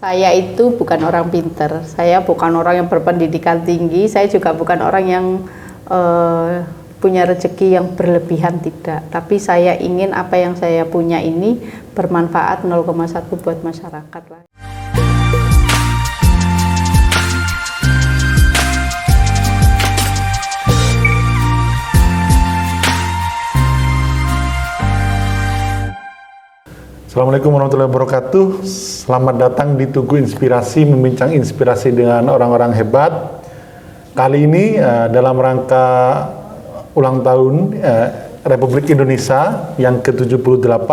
Saya itu bukan orang pinter, saya bukan orang yang berpendidikan tinggi, saya juga bukan orang yang punya rezeki yang berlebihan, tidak. Tapi saya ingin apa yang saya punya ini bermanfaat 0,1 buat masyarakat lah. Assalamualaikum warahmatullahi wabarakatuh. Selamat datang di Tugu Inspirasi, membincang inspirasi dengan orang-orang hebat. Kali ini dalam rangka ulang tahun Republik Indonesia yang ke-78,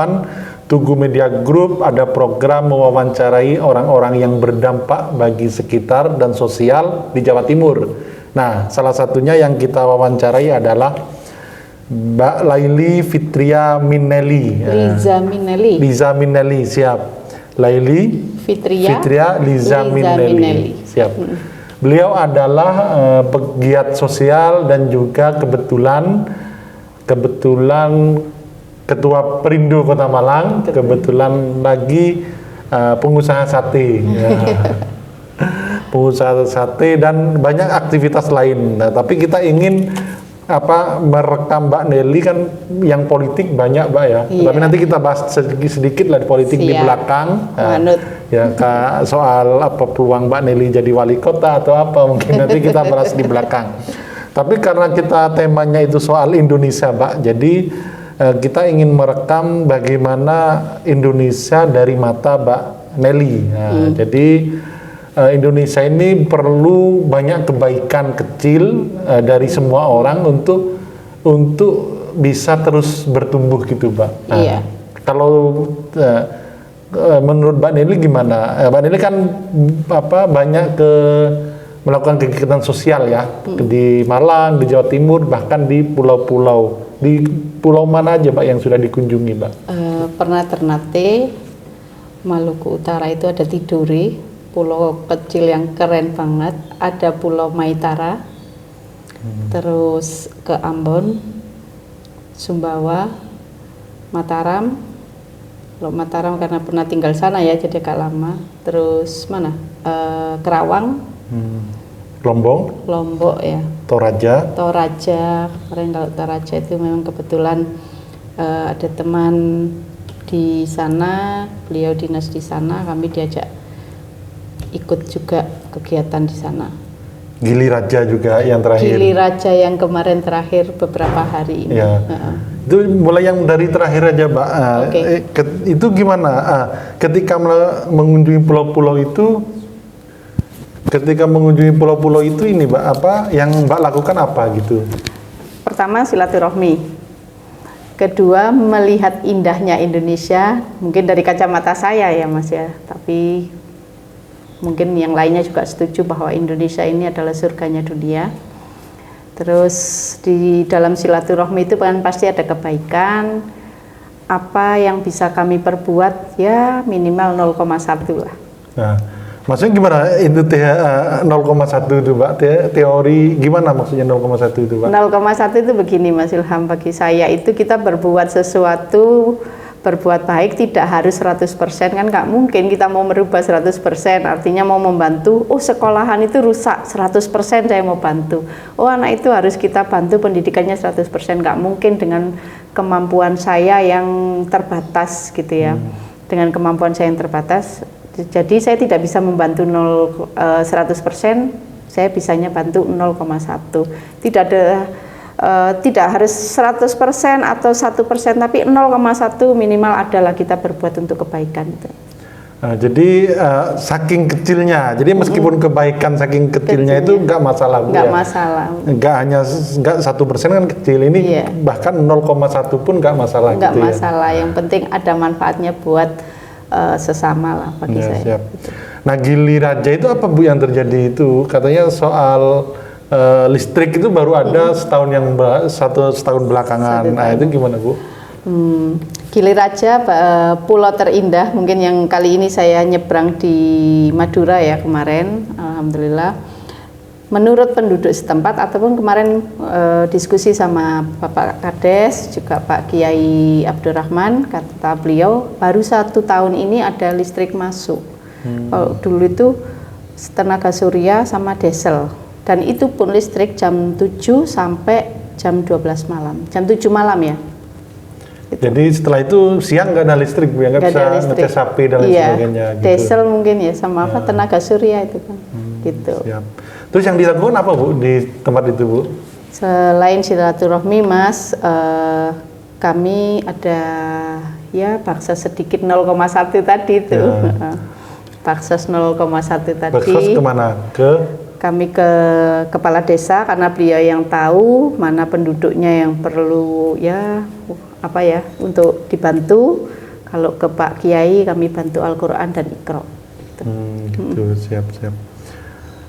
Tugu Media Group ada program mewawancarai orang-orang yang berdampak bagi sekitar dan sosial di Jawa Timur. Nah, salah satunya yang kita wawancarai adalah Mbak Laili Fitria Minelli. Liza Minelli, siap. Laili Fitria Liza Minelli, siap. Beliau adalah pegiat sosial dan juga kebetulan Ketua Perindo Kota Malang, kebetulan lagi pengusaha sate. Ya. Pengusaha sate dan banyak aktivitas lain. Nah, tapi kita ingin merekam Mbak Nelly kan yang politik banyak, Mbak ya. Iya. Tapi nanti kita bahas sedikit lah politik di belakang. Ya, soal apa peluang Mbak Nelly jadi wali kota atau apa mungkin nanti kita bahas di belakang. Tapi karena kita temanya itu soal Indonesia, Mbak. Jadi kita ingin merekam bagaimana Indonesia dari mata Mbak Nelly. Nah, jadi Indonesia ini perlu banyak kebaikan kecil dari semua orang untuk bisa terus bertumbuh gitu, Mbak. Nah, iya. Kalau menurut Mbak Nelly gimana? Mbak Nelly kan banyak melakukan kegiatan sosial ya di Malang, di Jawa Timur, bahkan di pulau-pulau. Di pulau mana aja, Mbak, yang sudah dikunjungi, Mbak? Pernah Ternate, Maluku Utara itu ada Tidore. Pulau kecil yang keren banget, ada Pulau Maitara, terus ke Ambon, Sumbawa, Mataram. Kalau Mataram karena pernah tinggal sana ya, jadi agak lama. Terus mana? Kerawang, Lombok ya. Toraja. Kemarin kalau Toraja itu memang kebetulan ada teman di sana, beliau dinas di sana, kami diajak ikut juga kegiatan di sana. Gili Raja juga yang terakhir. Gili Raja yang kemarin terakhir beberapa hari ini. Ya. Itu mulai yang dari terakhir aja, Mbak. Itu gimana? Ketika mengunjungi pulau-pulau itu, ini, Mbak, apa yang Mbak lakukan apa gitu? Pertama silaturahmi. Kedua melihat indahnya Indonesia. Mungkin dari kacamata saya ya, Mas ya. Tapi mungkin yang lainnya juga setuju bahwa Indonesia ini adalah surganya dunia. Terus di dalam silaturahmi itu kan pasti ada kebaikan. Apa yang bisa kami perbuat ya minimal 0,1 lah. Nah, maksudnya gimana itu 0,1 itu, Mbak? Teori gimana maksudnya 0,1 itu, Mbak? 0,1 itu begini, Mas Ilham, bagi saya itu kita berbuat sesuatu, berbuat baik tidak harus 100%, kan nggak mungkin kita mau merubah 100%, artinya mau membantu, sekolahan itu rusak 100% saya mau bantu, anak itu harus kita bantu pendidikannya 100%, nggak mungkin dengan kemampuan saya yang terbatas gitu ya. Dengan kemampuan saya yang terbatas, jadi saya tidak bisa membantu 100%, saya bisanya bantu 0,1. Tidak harus 100% atau 1%, tapi 0,1 minimal adalah kita berbuat untuk kebaikan itu. Jadi saking kecilnya, jadi meskipun kebaikan saking kecilnya itu nggak masalah, Bu. Nggak masalah. Nggak 1% kan kecil, ini bahkan 0,1 pun nggak masalah. Nggak gitu masalah, yang penting ada manfaatnya buat sesama lah bagi saya. Siap. Nah, Gili Raja itu apa, Bu, yang terjadi itu? Katanya soal listrik itu baru ada setahun belakangan. Nah, itu gimana, Bu? Gili Raja, pulau terindah mungkin yang kali ini saya nyebrang di Madura ya kemarin, alhamdulillah. Menurut penduduk setempat ataupun kemarin diskusi sama Bapak Kades juga Pak Kiai Abdurrahman, kata beliau baru 1 tahun ini ada listrik masuk. Kalau dulu itu tenaga surya sama diesel. Dan itu pun listrik jam 7 sampai jam 12 malam. Jam 7 malam ya. Gitu. Jadi setelah itu siang nggak ada listrik, Bu, ya nggak bisa ngecas HP dan lain sebagainya. Gitu. Diesel mungkin ya, sama apa tenaga surya itu kan. Gitu. Siap. Terus yang dilakukan apa, Bu, di tempat itu, Bu? Selain silaturahmi, Mas, kami ada ya baksos sedikit 0,1 tadi itu. Ya. Baksos 0,1 tadi. Baksos kemana? Kami ke kepala desa karena beliau yang tahu mana penduduknya yang perlu ya apa ya untuk dibantu. Kalau ke Pak Kiai kami bantu Al-Quran dan Iqra. Gitu. Siap.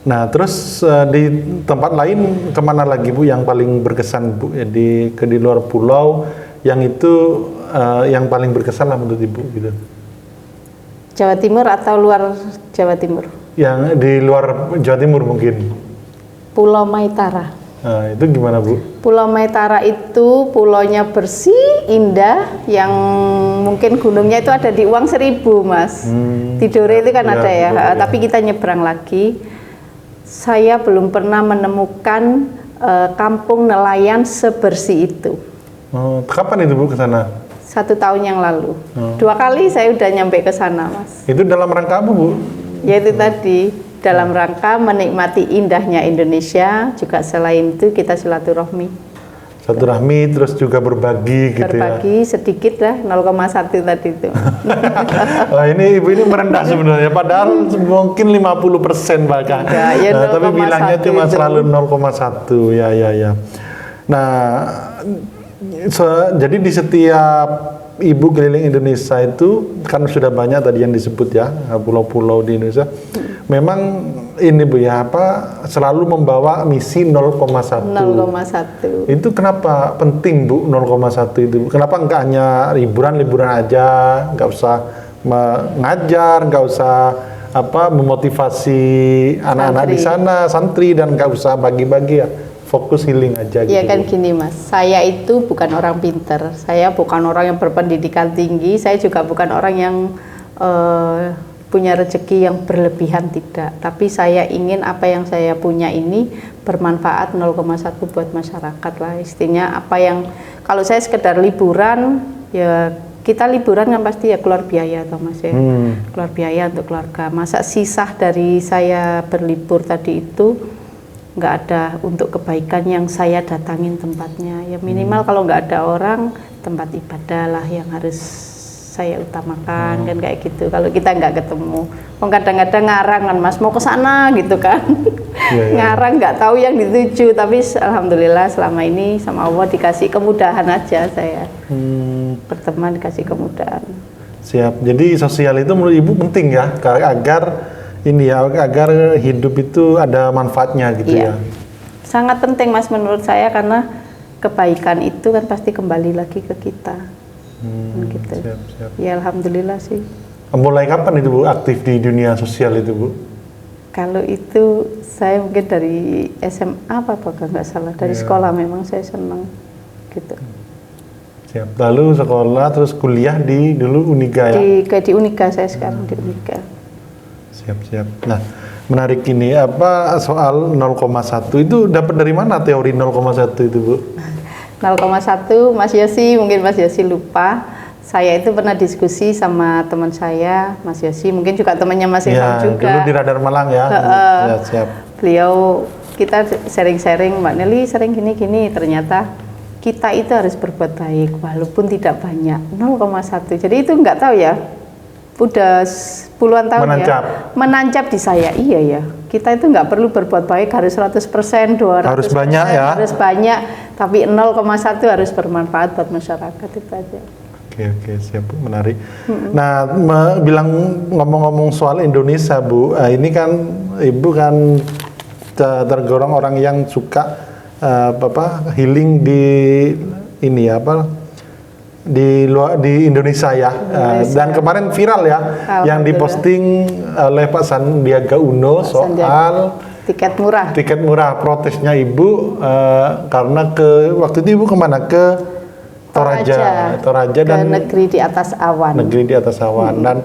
Nah, terus di tempat lain kemana lagi, Bu, yang paling berkesan, Bu, ya, di luar pulau yang itu yang paling berkesan lah menurut Ibu gitu? Jawa Timur atau luar Jawa Timur? Yang di luar Jawa Timur mungkin. Pulau Maitara. Nah, itu gimana, Bu? Pulau Maitara itu pulaunya bersih, indah, yang mungkin gunungnya itu ada di uang 1.000, Mas. Tidore itu kan ada ya, tapi kita nyebrang lagi. Saya belum pernah menemukan kampung nelayan sebersih itu. Oh, kapan itu, Bu, ke sana? 1 tahun yang lalu. 2 kali saya udah nyampe ke sana, Mas. Itu dalam rangka apa, Bu? Ya itu tadi. Dalam rangka menikmati indahnya Indonesia, juga selain itu kita silaturahmi. Silaturahmi, terus juga berbagi gitu ya? Berbagi sedikit lah, 0,1 tadi itu. Wah, ini Ibu ini merendah sebenarnya, padahal mungkin 50% bahkan. Ya, tapi bilangnya cuma itu. Selalu 0,1, ya. Nah, jadi di setiap Ibu keliling Indonesia itu kan sudah banyak tadi yang disebut ya, pulau-pulau di Indonesia. Memang ini, Bu, ya, selalu membawa misi 0,1. 0,1. Itu kenapa penting, Bu, 0,1 itu? Kenapa nggak hanya liburan aja, nggak usah mengajar, nggak usah memotivasi anak-anak di sana, santri, dan nggak usah bagi-bagi ya? Fokus healing aja gitu. Ya kan gini, Mas, saya itu bukan orang pinter, saya bukan orang yang berpendidikan tinggi, saya juga bukan orang yang punya rezeki yang berlebihan, tidak. Tapi saya ingin apa yang saya punya ini bermanfaat 0,1 buat masyarakat lah. Istilahnya apa yang, kalau saya sekedar liburan, ya kita liburan kan pasti ya keluar biaya toh, Mas ya. Keluar biaya untuk keluarga. Masa sisa dari saya berlibur tadi itu nggak ada untuk kebaikan yang saya datangin tempatnya, ya minimal kalau nggak ada orang, tempat ibadah lah yang harus saya utamakan, kan kayak gitu. Kalau kita nggak ketemu, kadang-kadang ngarang kan, Mas, mau ke sana gitu kan. Ngarang nggak tahu yang dituju, tapi alhamdulillah selama ini sama Allah dikasih kemudahan aja saya. Berteman dikasih kemudahan. Siap. Jadi sosial itu menurut Ibu penting ya, agar hidup itu ada manfaatnya gitu. Iya. Ya. Sangat penting, Mas, menurut saya, karena kebaikan itu kan pasti kembali lagi ke kita. Gitu. Siap. Ya alhamdulillah sih. Mulai kapan itu, Bu, aktif di dunia sosial itu, Bu? Kalau itu saya mungkin dari SMA apa nggak salah, dari sekolah memang saya senang gitu. Siap. Lalu sekolah terus kuliah di dulu Uniga ya? Di Uniga, saya sekarang di Uniga. Siap. Nah, menarik ini soal 0,1 itu dapat dari mana teori 0,1 itu, Bu? 0,1 Mas Yosi, mungkin Mas Yosi lupa. Saya itu pernah diskusi sama teman saya, Mas Yosi, mungkin juga temannya Mas Ilham juga. Dulu di Radar Malang ya. Ya, siap. Beliau, kita sharing-sharing, Mbak Nelly sering gini-gini, ternyata kita itu harus berbuat baik walaupun tidak banyak, 0,1. Jadi itu nggak tahu ya, udah puluhan tahun menancap di saya. Iya ya, kita itu nggak perlu berbuat baik harus 100%, 200%, harus banyak ya, harus banyak, tapi 0,1 harus bermanfaat buat masyarakat, itu aja. Oke, siap, Bu, menarik. Nah, ngomong-ngomong soal Indonesia, Bu, ini kan Ibu kan tergolong orang yang suka healing di di Indonesia ya. Dan kemarin viral ya yang diposting oleh Pak Sandiaga Uno soal tiket murah protesnya Ibu karena waktu itu Ibu kemana, ke Toraja dan negeri di atas awan. Dan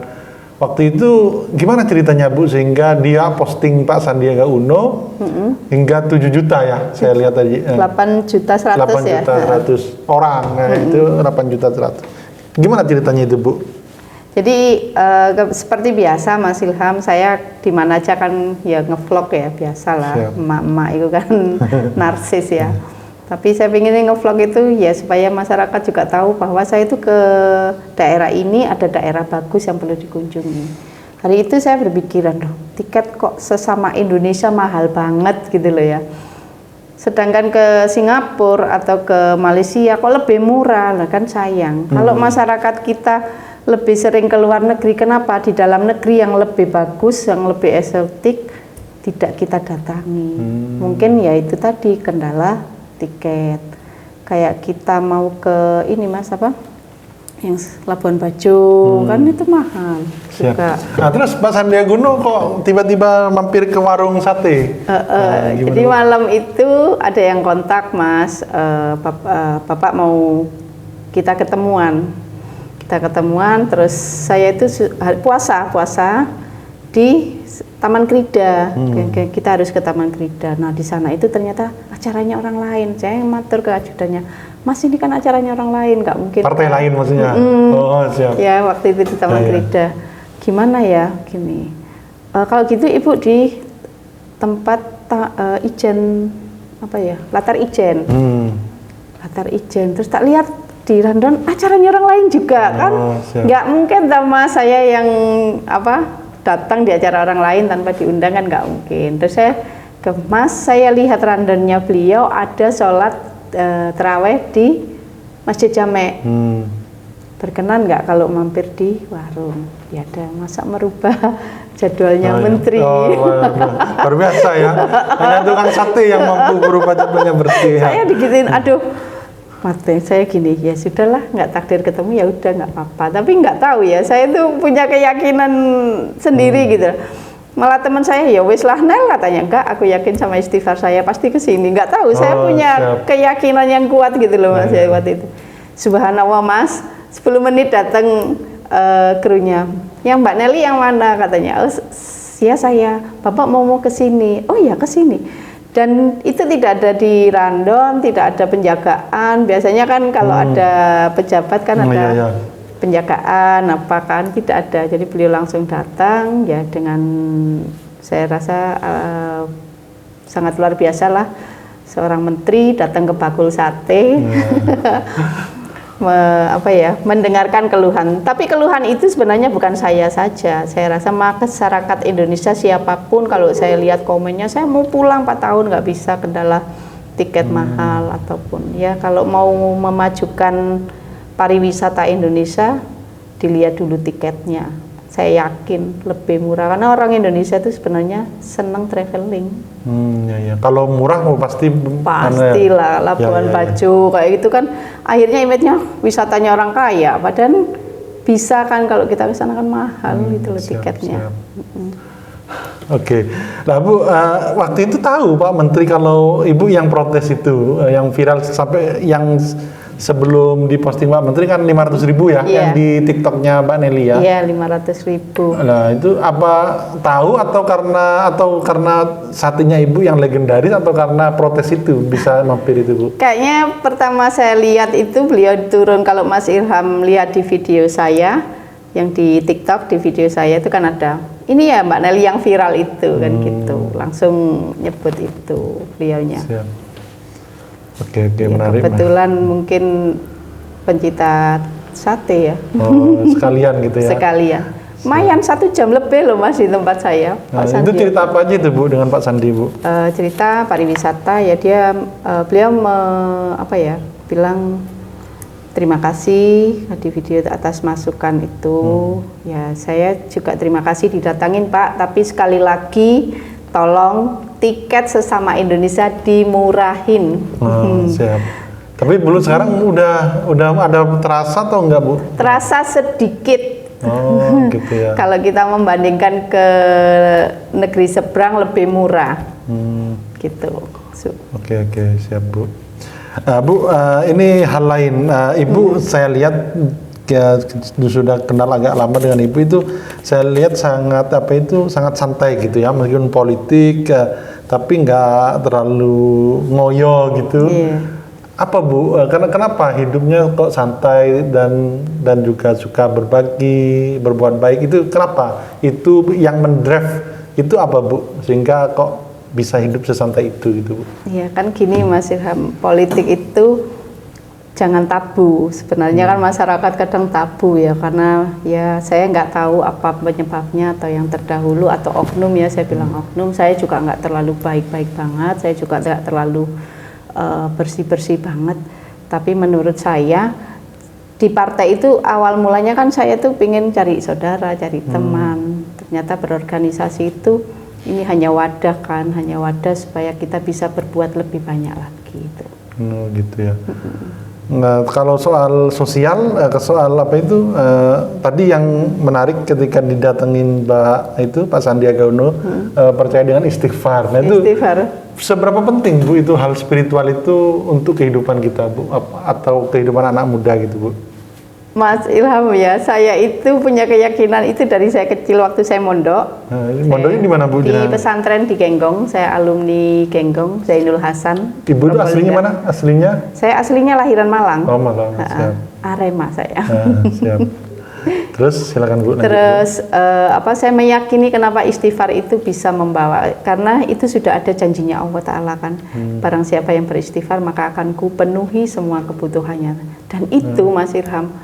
waktu itu gimana ceritanya Bu sehingga dia posting Pak Sandiaga Uno hingga 7 juta ya saya lihat tadi. 8 juta 100 8 ya. juta 100 orang, itu 8 juta 100. Gimana ceritanya itu Bu? Jadi seperti biasa Mas Ilham, saya di mana aja kan ya ngevlog ya, biasalah emak-emak itu kan narsis ya. Tapi saya ingin ngevlog itu ya supaya masyarakat juga tahu bahwa saya itu ke daerah ini ada daerah bagus yang perlu dikunjungi. Hari itu saya berpikiran, loh, tiket kok sesama Indonesia mahal banget gitu loh ya. Sedangkan ke Singapura atau ke Malaysia kok lebih murah, lah kan sayang. Kalau masyarakat kita lebih sering ke luar negeri, kenapa di dalam negeri yang lebih bagus, yang lebih estetik tidak kita datangi? Mungkin ya itu tadi kendala tiket. Kayak kita mau ke ini Mas apa? Yang Labuan Bajo kan itu mahal juga. Nah, terus Pak Sandiaga Uno kok tiba-tiba mampir ke warung sate? Jadi malam itu ada yang kontak Mas, Bapak mau kita ketemuan. Terus saya itu puasa di Taman Krida. Kita harus ke Taman Krida. Nah, di sana itu ternyata acaranya orang lain. Saya matur ke ajudannya, Mas ini kan acaranya orang lain, nggak mungkin. Partai lain maksudnya? Oh, siap. Ya, waktu itu di Taman Krida. Gimana ya, gini. Kalau gitu Ibu di tempat Ijen, apa ya, Latar Ijen. Latar Ijen. Terus tak lihat di Randon acaranya orang lain juga kan. Nggak mungkin sama saya yang datang di acara orang lain tanpa diundang kan nggak mungkin. Terus saya ke Mas, saya lihat randonnya beliau ada sholat terawih di Masjid Jamek. Berkenan nggak kalau mampir di warung? Ya ada, masa merubah jadwalnya menteri. Luar biasa ya. Hanya tukang sate yang mampu berubah jadwalnya bersih. Saya digituin, aduh. Mati saya gini, ya sudahlah, nggak takdir ketemu ya udah nggak apa-apa. Tapi nggak tahu ya, saya tuh punya keyakinan sendiri gitu. Malah teman saya ya wis lah Nel katanya, enggak, aku yakin sama istighfar saya pasti kesini. Nggak tahu, saya punya keyakinan yang kuat gitu loh Mas ya waktu itu. Subhanallah Mas, 10 menit datang krunya. Yang Mbak Nelly yang mana katanya? Oh ya saya, Bapak mau kesini. Oh ya kesini. Dan itu tidak ada di Randon, tidak ada penjagaan. Biasanya kan kalau ada pejabat kan ada penjagaan, apa kan tidak ada. Jadi beliau langsung datang ya dengan saya rasa sangat luar biasa lah. Seorang menteri datang ke bakul sate. Mendengarkan keluhan. Tapi keluhan itu sebenarnya bukan saya saja. Saya rasa masyarakat Indonesia siapapun, kalau saya lihat komennya, saya mau pulang 4 tahun nggak bisa, kendala tiket mahal ataupun ya kalau mau memajukan pariwisata Indonesia dilihat dulu tiketnya. Saya yakin lebih murah karena orang Indonesia itu sebenarnya senang traveling. Kalau murah pastilah Labuan Bajo kayak gitu kan akhirnya image-nya wisatanya orang kaya, padahal bisa kan kalau kita ke sana kan mahal itu loh tiketnya. Oke. Nah Bu, waktu itu tahu Pak Menteri kalau Ibu yang protes itu, yang viral sampai yang sebelum diposting Pak Menteri kan 500.000 ya, yang di TikToknya Mbak Nelly ya? Iya, 500.000. Nah itu apa tahu atau karena satenya Ibu yang legendaris atau karena protes itu bisa mampir itu Bu? Kayaknya pertama saya lihat itu beliau turun, kalau Mas Ilham lihat di video saya, yang di TikTok di video saya itu kan ada, ini ya Mbak Nelly yang viral itu kan gitu, langsung nyebut itu beliaunya. Siap. Oke, ya, menarik. Kebetulan mungkin pencinta sate ya. Oh, sekalian gitu ya. Sekalian. Lumayan 1 jam lebih loh Mas di tempat saya. Nah, itu cerita apa aja itu Bu dengan Pak Sandi Bu? Cerita pariwisata ya, beliau bilang terima kasih di video atas masukan itu. Ya saya juga terima kasih didatangin Pak, tapi sekali lagi tolong tiket sesama Indonesia dimurahin. Siap. Tapi belum sekarang udah ada terasa atau enggak Bu? Terasa sedikit. Oh gitu ya. Kalau kita membandingkan ke negeri seberang lebih murah. Gitu. Oke, siap Bu. Bu, ini hal lain. Ibu saya lihat ya, sudah kenal agak lama dengan ibu itu, saya lihat sangat sangat santai gitu ya, meskipun politik tapi nggak terlalu ngoyo gitu. Apa Bu? Kenapa hidupnya kok santai dan juga suka berbagi, berbuat baik itu kenapa? Itu yang mendrive itu apa Bu? Sehingga kok bisa hidup sesantai itu gitu Bu? Iya kan gini Mas Ilham, politik itu jangan tabu. Sebenarnya kan masyarakat kadang tabu ya, karena ya saya nggak tahu apa penyebabnya atau yang terdahulu atau oknum ya, saya bilang oknum. Saya juga nggak terlalu baik-baik banget, saya juga nggak terlalu bersih-bersih banget. Tapi menurut saya di partai itu awal mulanya kan saya tuh pengen cari saudara, cari teman. Ternyata berorganisasi itu ini hanya wadah kan, hanya wadah supaya kita bisa berbuat lebih banyak lagi gitu. Gitu ya. Nah, kalau soal sosial, soal apa itu tadi yang menarik ketika didatengin Pak Sandiaga Uno percaya dengan istighfar. Nah itu seberapa penting Bu itu hal spiritual itu untuk kehidupan kita Bu, atau kehidupan anak muda gitu Bu? Mas Ilham ya, saya itu punya keyakinan itu dari saya kecil waktu saya mondok. Mondoknya di mana Bu? Di pesantren di Genggong, saya alumni Genggong, Zainul Hasan. Ibu itu aslinya mana? Aslinya? Saya aslinya lahiran Malang. Oh Malang, siap. Arema saya. Siap. Terus silakan Bu. Terus saya meyakini kenapa istighfar itu bisa membawa, karena itu sudah ada janjinya Allah Ta'ala kan. Barang siapa yang beristighfar maka akan ku penuhi semua kebutuhannya. Dan itu Mas Ilham,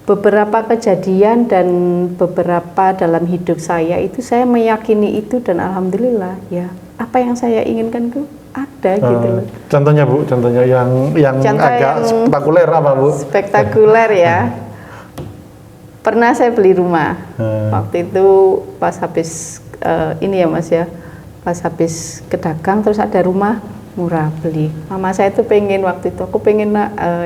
beberapa kejadian dan beberapa dalam hidup saya itu saya meyakini itu, dan alhamdulillah ya apa yang saya inginkan itu ada gitu loh. Contohnya Bu, contohnya yang agak spektakuler apa Bu? Spektakuler ya. Pernah saya beli rumah. Waktu itu pas habis ini ya Mas ya, pas habis ke dagang terus ada rumah murah beli. Mama saya tuh pengen waktu itu, aku pengen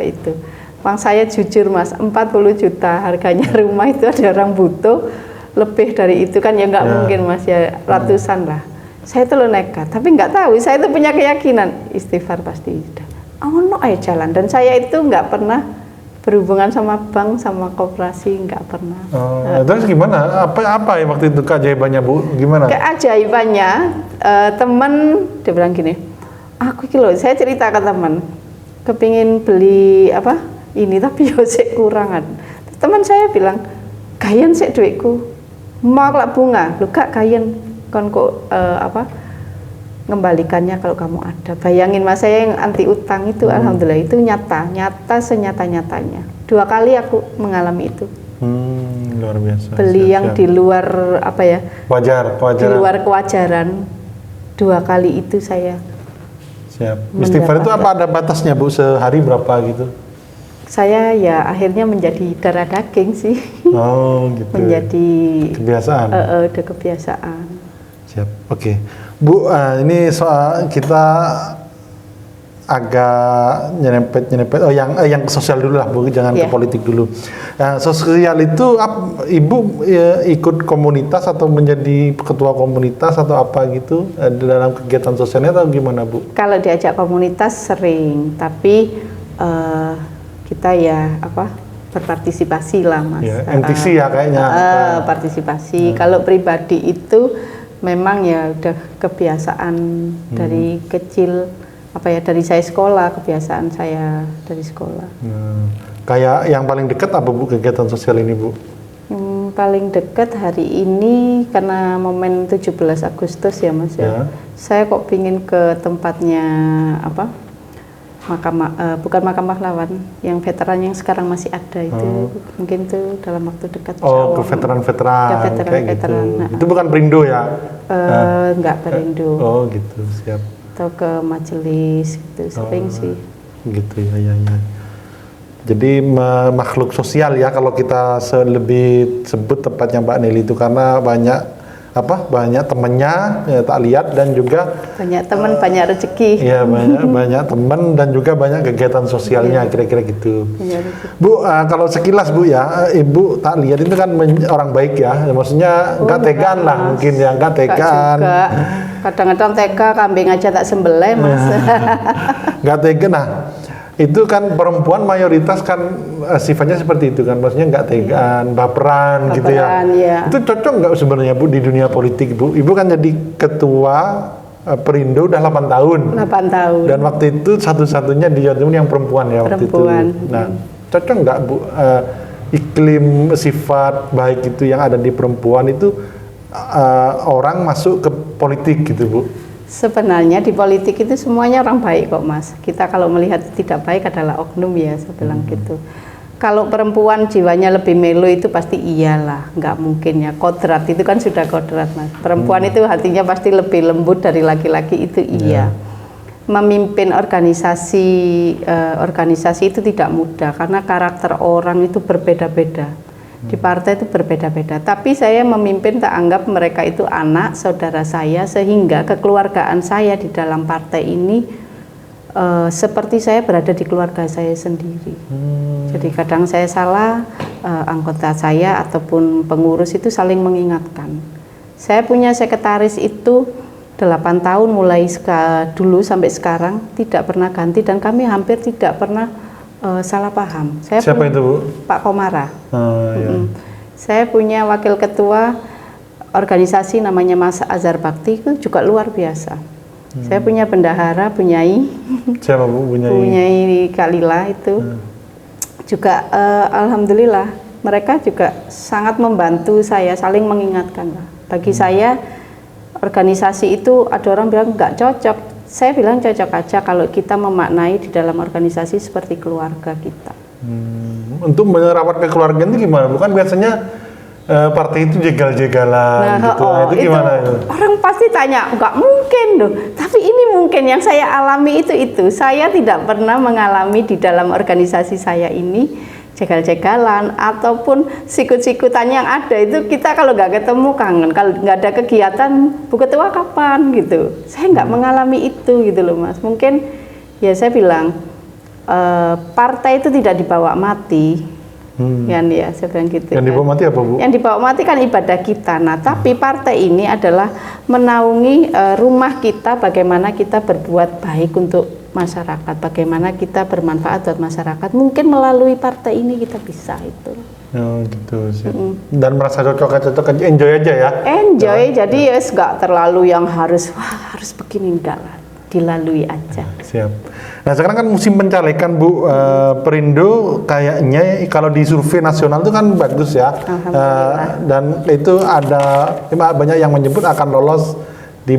itu. Bang saya jujur Mas, 40 juta harganya rumah itu, ada orang butuh lebih dari itu kan ya nggak mungkin Mas ya, ratusan lah. Saya itu nekat, tapi nggak tahu, saya itu punya keyakinan istighfar pasti udah. No jalan, dan saya itu nggak pernah berhubungan sama bank, sama koperasi, nggak pernah. Terus gimana? Apa ya waktu itu keajaibannya Bu? Gimana? Keajaibannya teman dia bilang gini, aku kilo, saya cerita ke teman, kepingin beli apa? Ini tapi yo sik kurangan. Teman saya bilang, "Gayen sik duitku. Mau lak bunga, lu gak gayen kon kok ngembalikannya kalau kamu ada." Bayangin Mas, saya yang anti utang itu alhamdulillah itu nyata senyata-nyatanya. 2 kali aku mengalami itu. Luar biasa. Beli yang di luar apa ya? Wajar. Di luar kewajaran. 2 kali itu saya. Siap. Istighfar itu apa ada batasnya Bu? Sehari berapa gitu? Saya ya akhirnya menjadi darah daging sih. Oh gitu. Menjadi kebiasaan. Udah kebiasaan. Siap. Oke. Bu, ini soal kita agak nyerempet. Oh, yang sosial dulu lah Bu, jangan ke politik dulu. Sosial itu Ibu ikut komunitas atau menjadi ketua komunitas atau apa gitu dalam kegiatan sosialnya atau gimana Bu? Kalau diajak komunitas sering, tapi kita ya berpartisipasi lah Mas. Ya, MTC ya kayaknya. Partisipasi. Kalau pribadi itu memang ya udah kebiasaan dari kecil, dari saya sekolah, kebiasaan saya dari sekolah. Kayak yang paling dekat apa Bu kegiatan sosial ini Bu? Yang paling dekat hari ini karena momen 17 Agustus ya Mas ya. Saya kok pingin ke tempatnya bukan makam pahlawan, yang veteran yang sekarang masih ada itu, mungkin tuh dalam waktu dekat. Oh, ke veteran-veteran. Ya, veteran. Gitu. Itu bukan Perindo ya? Enggak Perindo. Oh gitu, siap. Atau ke majelis gitu, sering sih. Gitu ya. Jadi makhluk sosial ya kalau kita lebih sebut tepatnya Mbak Nelly itu, karena banyak temennya ya, tak lihat, dan juga banyak teman, banyak rezeki. Iya, banyak teman dan juga banyak kegiatan sosialnya, kira-kira gitu. Bu, kalau sekilas Bu ya, Ibu tak lihat itu kan orang baik ya, maksudnya nggak tegaan lah mungkin ya, nggak tegaan. Kadang-kadang tega, kambing aja tak sembelih Mas. Nggak tega. Nah, itu kan perempuan mayoritas kan sifatnya seperti itu kan, maksudnya nggak tegaan, baperan gitu ya. Ya. Itu cocok nggak sebenarnya Bu di dunia politik Bu? Ibu kan jadi ketua Perindo udah 8 tahun. 8 tahun. Dan waktu itu satu-satunya di Jawa Timur yang perempuan ya waktu itu. Nah, cocok nggak Bu iklim sifat baik itu yang ada di perempuan itu orang masuk ke politik gitu Bu? Sebenarnya di politik itu semuanya orang baik kok Mas. Kita kalau melihat tidak baik adalah oknum ya, saya bilang gitu. Kalau perempuan jiwanya lebih melo itu pasti iyalah, nggak mungkin ya. Kodrat itu kan sudah kodrat Mas. Perempuan itu hatinya pasti lebih lembut dari laki-laki itu iya. Memimpin organisasi itu tidak mudah karena karakter orang itu berbeda-beda. Di partai itu berbeda-beda, tapi saya memimpin tak anggap mereka itu anak saudara saya, sehingga kekeluargaan saya di dalam partai ini seperti saya berada di keluarga saya sendiri. Jadi kadang saya salah, anggota saya ataupun pengurus itu saling mengingatkan. Saya punya sekretaris itu 8 tahun mulai dulu sampai sekarang tidak pernah ganti, dan kami hampir tidak pernah salah paham. Siapa itu Bu? Pak Komara. Iya. Saya punya wakil ketua organisasi namanya Mas Azhar Bakti, itu juga luar biasa. Saya punya bendahara, Bunyai. Siapa Bu Bunyai? Bunyai Kalila itu. Juga alhamdulillah mereka juga sangat membantu saya, saling mengingatkan lah. Bagi saya organisasi itu ada orang bilang nggak cocok. Saya bilang cocok aja kalau kita memaknai di dalam organisasi seperti keluarga kita. Untuk merawat kekeluargaan itu gimana? Bukan biasanya partai itu jegal-jegalan gitu. Itu gimana itu? Orang pasti tanya, nggak mungkin loh. Tapi ini mungkin yang saya alami itu. Saya tidak pernah mengalami di dalam organisasi saya ini jegal-jegalan ataupun sikut-sikutan yang ada itu. Kita kalau nggak ketemu kangen, kalau nggak ada kegiatan Bu Ketua kapan gitu, saya nggak mengalami itu gitu loh Mas. Mungkin ya saya bilang partai itu tidak dibawa mati, kan ya saya bilang gitu. Yang dibawa mati apa Bu? Yang dibawa mati kan ibadah kita. Nah tapi partai ini adalah menaungi rumah kita, bagaimana kita berbuat baik untuk masyarakat, bagaimana kita bermanfaat buat masyarakat. Mungkin melalui partai ini kita bisa itu. Oh gitu sih. Dan merasa cocok, enjoy aja ya. Enjoy, jadi ya nggak terlalu yang harus begini, enggak lah, dilalui aja. Siap. Nah sekarang kan musim pencalekan Bu, Perindo kayaknya kalau di survei nasional itu kan bagus ya. Dan itu ada banyak yang menyebut akan lolos di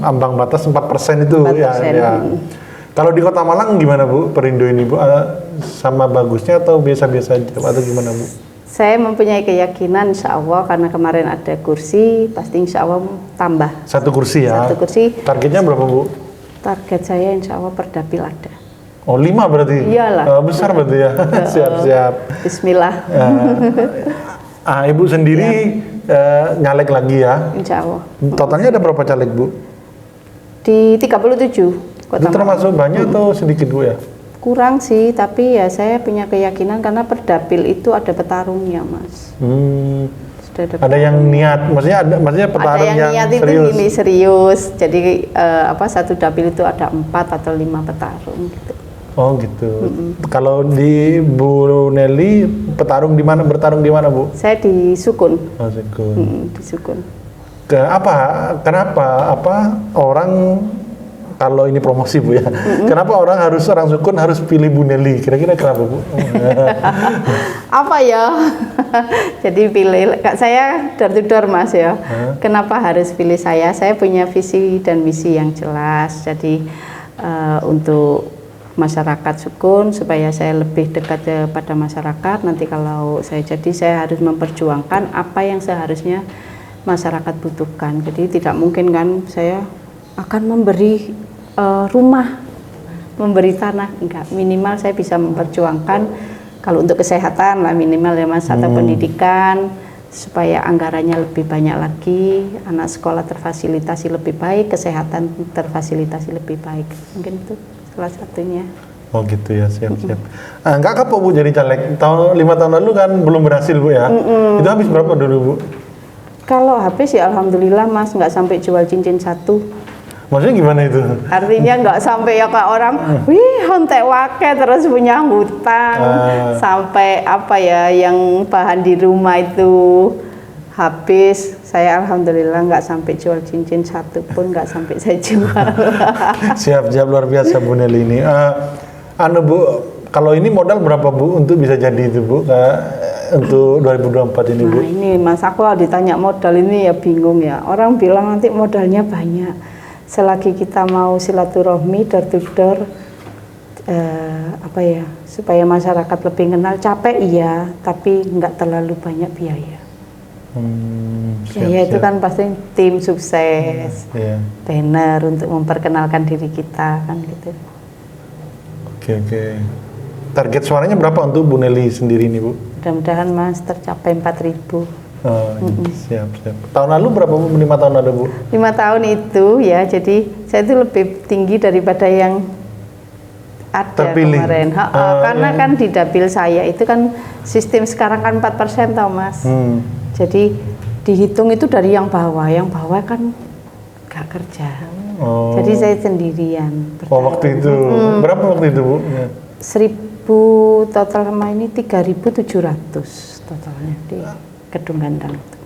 ambang batas 4% itu 4%. Ya. Kalau di Kota Malang gimana Bu Perindo ini Bu? Sama bagusnya atau biasa-biasa aja atau gimana Bu? Saya mempunyai keyakinan insya Allah karena kemarin ada kursi, pasti insya Allah tambah. 1 kursi ya? 1 kursi. Targetnya berapa Bu? Target saya insya Allah per dapil ada. Oh 5 berarti? Iyalah. Besar berarti ya? Siap-siap. Bismillah. Ibu sendiri nyalek lagi ya? Insya Allah. Totalnya ada berapa caleg Bu? Di 37 Kota Itu termasuk banyak atau sedikit Bu ya? Kurang sih, tapi ya saya punya keyakinan karena per dapil itu ada petarungnya Mas. Ada yang niat, maksudnya petarung ada yang niat serius. Itu ini serius. Jadi satu dapil itu ada 4 atau 5 petarung gitu. Oh gitu. Kalau di Bu Nelly bertarung di mana Bu? Saya di Sukun. Oh Sukun. Di Sukun. Kenapa orang, kalau ini promosi Bu ya, kenapa orang Sukun harus pilih Bu Nelly? Kira-kira kenapa Bu? Apa ya? Jadi pilih, saya door to door Mas ya. Kenapa harus pilih saya? Saya punya visi dan misi yang jelas. Jadi untuk masyarakat Sukun supaya saya lebih dekat kepada masyarakat. Nanti kalau saya harus memperjuangkan apa yang seharusnya masyarakat butuhkan. Jadi tidak mungkin kan saya akan memberi rumah, memberi tanah, enggak. Minimal saya bisa memperjuangkan kalau untuk kesehatan lah minimal ya Mas, atau pendidikan supaya anggarannya lebih banyak lagi, anak sekolah terfasilitasi lebih baik, kesehatan terfasilitasi lebih baik. Mungkin itu salah satunya. Oh gitu ya, siap-siap. Enggak kapok Bu jadi caleg. 5 tahun lalu kan belum berhasil Bu ya. Itu habis berapa dulu Bu? Kalau habis ya alhamdulillah Mas, nggak sampai jual cincin 1. Maksudnya gimana itu? Artinya nggak sampai ya kayak orang, wih hontek wake terus punya hutang, sampai apa ya yang bahan di rumah itu habis. Saya alhamdulillah nggak sampai jual cincin satu pun, nggak sampai saya jual. Siap luar biasa Bu Nelly ini. Bu, kalau ini modal berapa Bu untuk bisa jadi itu Bu? Untuk 2024 ini Bu? Nah ini Mas, aku kalau ditanya modal ini ya bingung ya. Orang bilang nanti modalnya banyak. Selagi kita mau silaturahmi door to door, supaya masyarakat lebih kenal, capek iya, tapi nggak terlalu banyak biaya. Biaya itu kan pasti tim sukses, banner untuk memperkenalkan diri kita kan gitu. Oke. Target suaranya berapa untuk Bu Nelly sendiri nih Bu? Mudah-mudahan Mas tercapai 4.000. Siap. Tahun lalu berapa Bu? 5 tahun ada Bu? 5 tahun itu ya, jadi saya itu lebih tinggi daripada yang ada terpilih. Kemarin. Karena kan di dapil saya itu kan sistem sekarang kan 4% tau Mas. Jadi dihitung itu dari yang bawah kan gak kerja. Jadi saya sendirian. Waktu itu berapa waktu itu Bu? 1.000 total sama ini 3.700 totalnya di Gedung Gandang itu.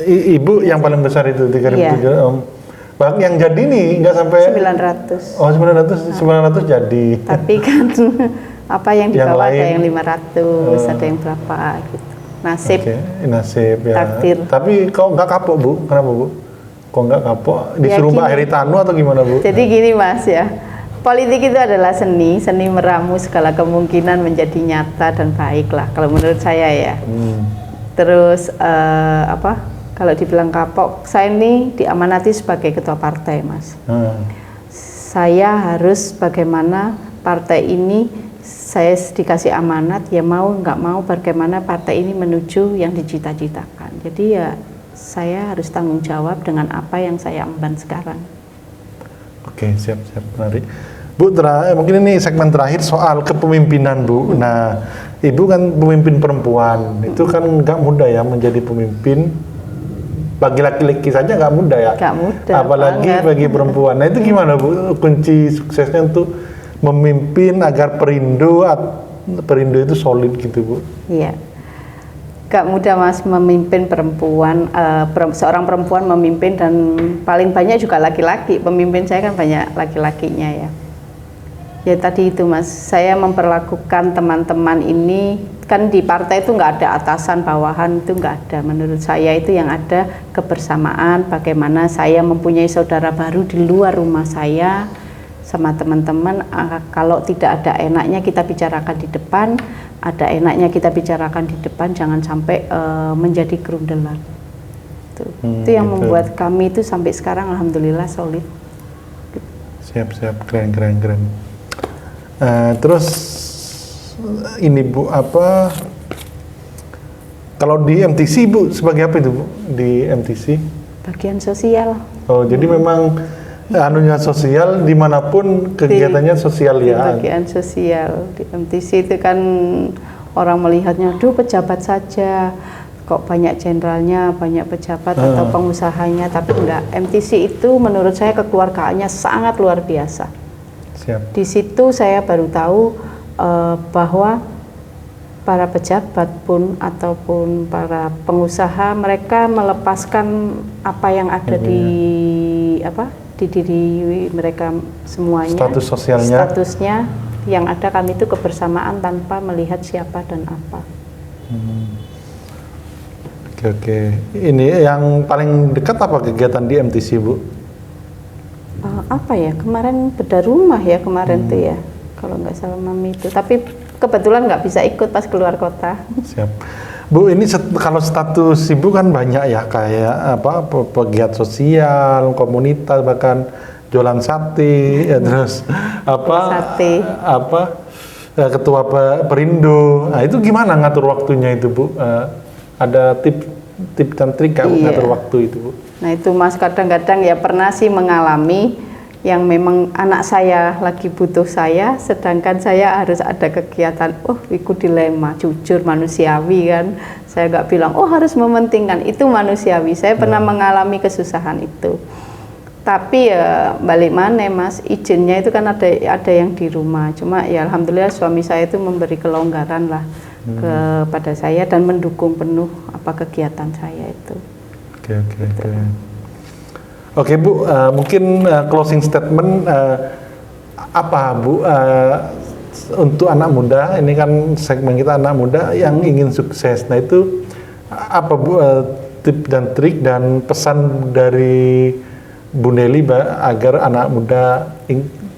Ibu yang paling besar itu 3.700. Bang yang jadi nih nggak sampai 900. 900 jadi. Tapi kan apa yang di bawah ada yang 500, ada yang berapa gitu. Nasib. Nasib ya. Takdir. Tapi kok nggak kapok Bu? Kenapa Bu? Kok nggak kapok? Disuruh Mbak Heritanu atau gimana Bu? Jadi gini Mas ya. Politik itu adalah seni meramu segala kemungkinan menjadi nyata dan baik lah kalau menurut saya ya. Terus kalau dibilang kapok, saya ini diamanati sebagai ketua partai Mas. Saya harus bagaimana partai ini, saya dikasih amanat ya mau nggak mau bagaimana partai ini menuju yang dicita-citakan. Jadi ya saya harus tanggung jawab dengan apa yang saya emban sekarang. Oke, siap menarik. Bu, mungkin ini segmen terakhir soal kepemimpinan Bu. Nah, Ibu kan pemimpin perempuan, itu kan nggak mudah ya menjadi pemimpin. Bagi laki-laki saja nggak mudah ya. Nggak mudah. Apalagi banget bagi perempuan. Nah itu gimana Bu? Kunci suksesnya untuk memimpin agar Perindo itu solid gitu Bu? Iya. Nggak mudah Mas memimpin perempuan, seorang perempuan memimpin dan paling banyak juga laki-laki. Pemimpin saya kan banyak laki-lakinya ya. Ya tadi itu Mas, saya memperlakukan teman-teman ini, kan di partai itu nggak ada atasan bawahan, itu nggak ada. Menurut saya itu yang ada kebersamaan, bagaimana saya mempunyai saudara baru di luar rumah saya sama teman-teman. Kalau tidak ada enaknya kita bicarakan di depan, ada enaknya kita bicarakan di depan, jangan sampai menjadi gerundelan. Itu yang membuat kami itu sampai sekarang alhamdulillah solid. Siap, keren. Terus ini Bu, kalau di MTC Bu sebagai apa itu Bu di MTC? Bagian sosial. Jadi memang anunya sosial dimanapun kegiatannya sosial ya. Bagian sosial di MTC itu kan orang melihatnya, aduh pejabat saja, kok banyak jenderalnya, banyak pejabat atau pengusahanya, tapi enggak. MTC itu menurut saya kekeluargaannya sangat luar biasa. Siap. Di situ saya baru tahu bahwa para pejabat pun ataupun para pengusaha mereka melepaskan apa yang ada di diri mereka semuanya. Status sosialnya. Statusnya yang ada kami itu kebersamaan tanpa melihat siapa dan apa. Oke. Ini yang paling dekat apa kegiatan di MTC Bu? Apa ya, kemarin bedah rumah ya kemarin tuh ya, kalau nggak salah Mami itu, tapi kebetulan nggak bisa ikut pas keluar kota. Siap. Bu, ini kalau status Ibu kan banyak ya, kayak pegiat sosial, komunitas, bahkan jualan sate, ya, terus ketua Perindo. Nah, itu gimana ngatur waktunya itu Bu? Ada tip dan trik ngatur waktu itu Bu? Nah itu Mas, kadang-kadang ya pernah sih mengalami yang memang anak saya lagi butuh saya, sedangkan saya harus ada kegiatan. Ikut dilema, jujur manusiawi kan. Saya nggak bilang harus mementingkan, itu manusiawi. Saya pernah mengalami kesusahan itu. Tapi ya balik mana Mas, izinnya itu kan ada yang di rumah. Cuma ya alhamdulillah suami saya itu memberi kelonggaran lah kepada saya dan mendukung penuh apa kegiatan saya itu. Oke Bu, mungkin closing statement apa Bu untuk anak muda, ini kan segmen kita anak muda yang ingin sukses. Nah itu apa Bu tip dan trik dan pesan dari Bu Nelly agar anak muda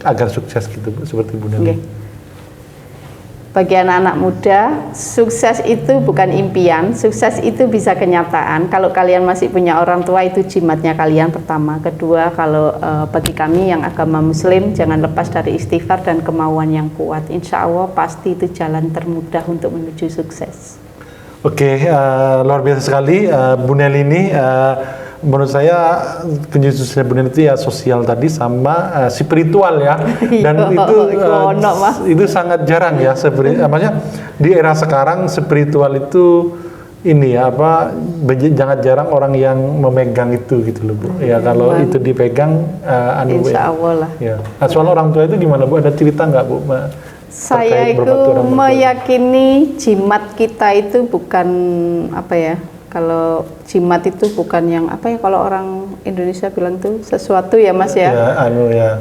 agar sukses gitu Bu, seperti Bu Nelly? Bagi anak-anak muda, sukses itu bukan impian, sukses itu bisa kenyataan. Kalau kalian masih punya orang tua, itu jimatnya kalian pertama. Kedua, kalau bagi kami yang agama muslim, jangan lepas dari istighfar dan kemauan yang kuat. Insya Allah pasti itu jalan termudah untuk menuju sukses. Oke, luar biasa sekali Bu Nelly ini. Menurut saya kunci suksesnya Bu Nelly itu ya sosial tadi sama spiritual ya, dan itu sangat jarang ya. Maksudnya di era sekarang spiritual itu ini ya jangan jarang orang yang memegang itu gitu loh Bu. Ya kalau itu dipegang Insya Allah lah. Ya. Nah, soal orang tua itu gimana Bu? Ada cerita nggak Bu? Saya itu meyakini jimat kita itu bukan apa ya. Kalau jimat itu bukan yang kalau orang Indonesia bilang tuh sesuatu ya Mas ya.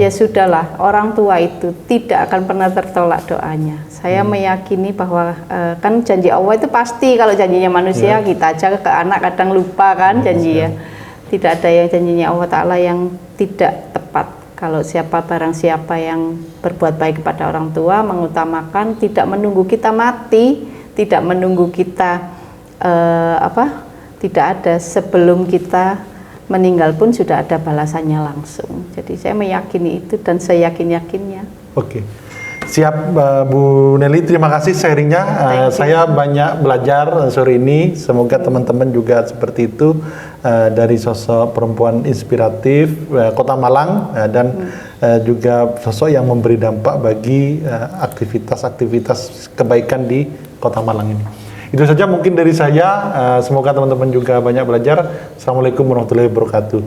Ya sudahlah, orang tua itu tidak akan pernah tertolak doanya. Saya meyakini bahwa kan janji Allah itu pasti, kalau janjinya manusia kita aja ke anak kadang lupa kan janji ya. Tidak ada yang janjinya Allah Ta'ala yang tidak tepat. Kalau barang siapa yang berbuat baik kepada orang tua, mengutamakan, tidak menunggu kita mati, tidak menunggu kita tidak ada, sebelum kita meninggal pun sudah ada balasannya langsung. Jadi saya meyakini itu dan saya yakin-yakinnya. Oke. Siap Bu Nelly, terima kasih sharingnya. Saya banyak belajar sore ini. Semoga teman-teman juga seperti itu dari sosok perempuan inspiratif Kota Malang dan juga sosok yang memberi dampak bagi aktivitas-aktivitas kebaikan di Kota Malang ini. Itu saja mungkin dari saya. Semoga teman-teman juga banyak belajar. Assalamualaikum warahmatullahi wabarakatuh.